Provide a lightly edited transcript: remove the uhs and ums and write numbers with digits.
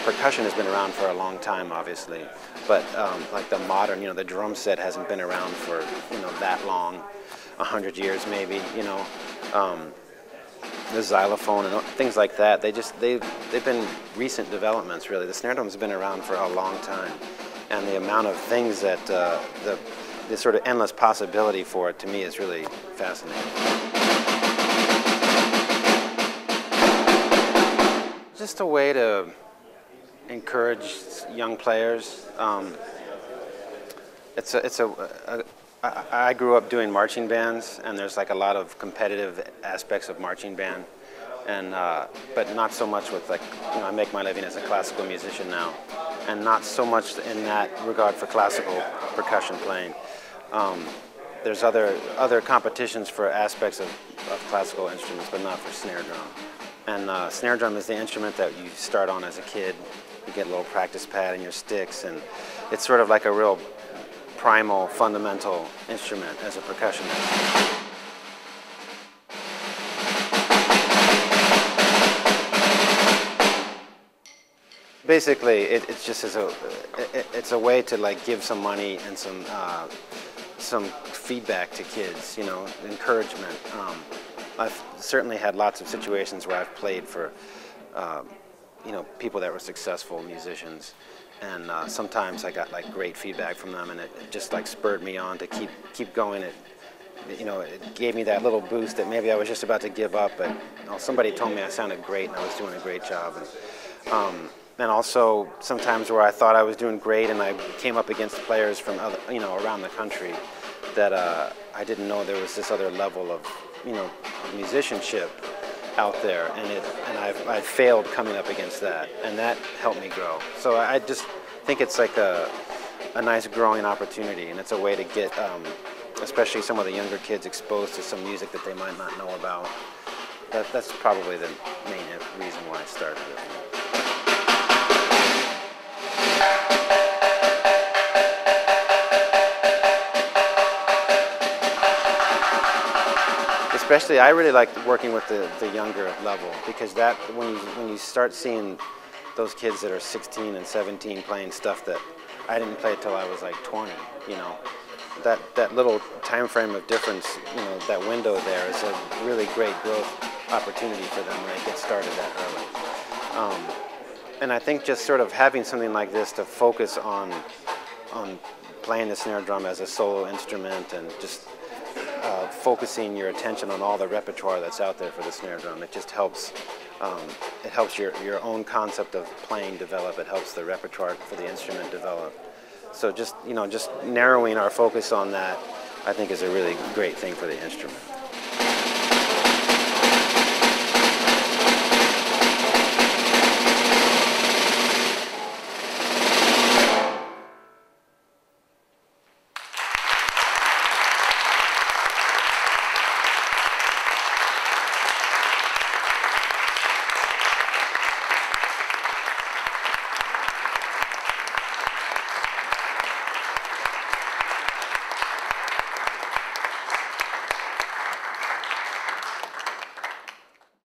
percussion has been around for a long time, obviously, but like the modern, the drum set hasn't been around for, that long, 100 years maybe, the xylophone and things like that. They've been recent developments, really. The snare drum's been around for a long time, and the amount of things that the sort of endless possibility for it, to me, is really fascinating. Just a way to encourage young players. I grew up doing marching bands, and there's like a lot of competitive aspects of marching band, and but not so much with I make my living as a classical musician now, and not so much in that regard for classical percussion playing. There's other competitions for aspects of classical instruments, but not for snare drum. And snare drum is the instrument that you start on as a kid. You get a little practice pad and your sticks, and it's sort of like a real primal, fundamental instrument as a percussionist. Basically, it's just it's a way to give some money and some feedback to kids, encouragement. I've certainly had lots of situations where I've played for people that were successful musicians, and sometimes I got great feedback from them, and it just spurred me on to keep going. It gave me that little boost that maybe I was just about to give up, but somebody told me I sounded great and I was doing a great job. And also sometimes where I thought I was doing great and I came up against players from around the country that I didn't know there was this other level of musicianship out there, and I failed coming up against that, and that helped me grow. So I just think it's like a nice growing opportunity, and it's a way to get especially some of the younger kids exposed to some music that they might not know about. That's probably the main reason why I started it. Especially, I really like working with the younger level, because that when you start seeing those kids that are 16 and 17 playing stuff that I didn't play till I was 20, that little time frame of difference, that window there is a really great growth opportunity for them when they get started that early. And I think just sort of having something like this to focus on playing the snare drum as a solo instrument, and just focusing your attention on all the repertoire that's out there for the snare drum, it just helps. It helps your own concept of playing develop. It helps the repertoire for the instrument develop. So just narrowing our focus on that, I think, is a really great thing for the instrument.